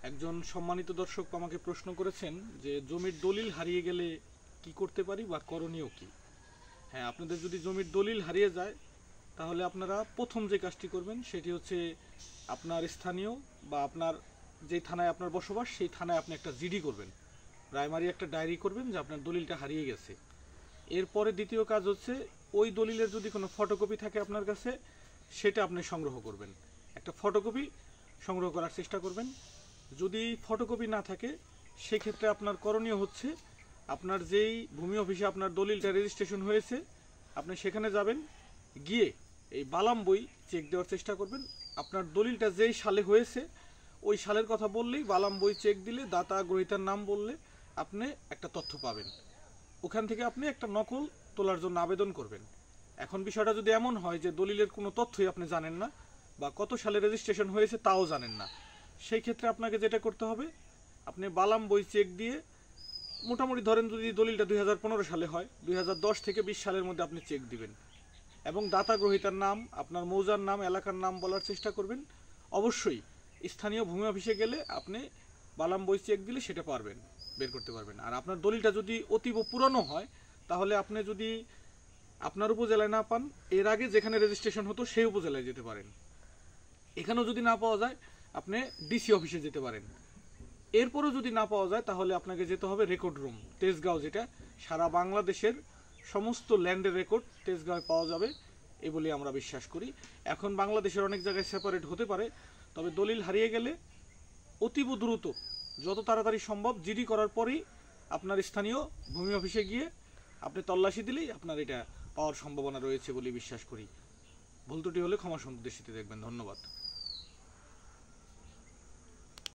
একজন সম্মানিত দর্শক আমাকে প্রশ্ন করেছেন যে জমির দলিল হারিয়ে গেলে কি করতে পারি বা করণীয় কি। হ্যাঁ, আপনাদের যদি জমির দলিল হারিয়ে যায় তাহলে আপনারা প্রথম যে কাজটি করবেন সেটি হচ্ছে আপনার স্থানীয় বা আপনার যেই থানায় আপনার বসবাস সেই থানায় আপনি একটা জিডি করবেন, প্রাইমারি একটা ডায়েরি করবেন যে আপনার দলিলটা হারিয়ে গেছে। এরপরে দ্বিতীয় কাজ হচ্ছে ওই দলিলের যদি কোনো ফটোকপি থাকে আপনার কাছে সেটা আপনি সংগ্রহ করবেন, একটা ফটোকপি সংগ্রহ করার চেষ্টা করবেন। যদি ফটোকপি না থাকে সেক্ষেত্রে আপনার করণীয় হচ্ছে আপনার যেই ভূমি অফিসে আপনার দলিলটা রেজিস্ট্রেশন হয়েছে আপনি সেখানে যাবেন, গিয়ে এই বালাম বই চেক দেওয়ার চেষ্টা করবেন। আপনার দলিলটা যেই সালে হয়েছে ওই সালের কথা বললেই বালাম বই চেক দিলে দাতা গ্রহীতার নাম বললে আপনি একটা তথ্য পাবেন। ওখান থেকে আপনি একটা নকল তোলার জন্য আবেদন করবেন। এখন বিষয়টা যদি এমন হয় যে দলিলের কোনো তথ্যই আপনি জানেন না বা কত সালে রেজিস্ট্রেশন হয়েছে তাও জানেন না, সেই ক্ষেত্রে আপনাকে যেটা করতে হবে আপনি বালাম বই চেক দিয়ে মোটামুটি ধরেন যদি দলিলটা 2015 সালে হয় 2010 থেকে 20 সালের মধ্যে আপনি চেক দিবেন এবং দাতা গ্রহীতার নাম আপনার মৌজার নাম এলাকার নাম বলার চেষ্টা করবেন। অবশ্যই স্থানীয় ভূমি অফিসে গেলে আপনি বালাম বই চেক দিলে সেটা পারবেন, বের করতে পারবেন। আর আপনার দলিলটা যদি অতীব পুরনো হয় তাহলে আপনি যদি আপনার উপজেলায় না পান এর আগে যেখানে রেজিস্ট্রেশন হতো সেই উপজেলায় যেতে পারেন। এখানেও যদি না পাওয়া যায় আপনি ডিসি অফিসে যেতে পারেন। এরপরও যদি না পাওয়া যায় তাহলে আপনাকে যেতে হবে রেকর্ড রুম তেজগাঁও, যেটা সারা বাংলাদেশের সমস্ত ল্যান্ডের রেকর্ড তেজগাঁওয়ে পাওয়া যাবে এ বলে আমরা বিশ্বাস করি। এখন বাংলাদেশের অনেক জায়গায় সেপারেট হতে পারে, তবে দলিল হারিয়ে গেলে অতীব দ্রুত যত তাড়াতাড়ি সম্ভব জিডি করার পরেই আপনার স্থানীয় ভূমি অফিসে গিয়ে আপনি তল্লাশি দিলেই আপনার এটা পাওয়ার সম্ভাবনা রয়েছে বলে বিশ্বাস করি। ভুল ত্রুটি হলে ক্ষমা সুন্দর দৃষ্টিতে দেখবেন। ধন্যবাদ।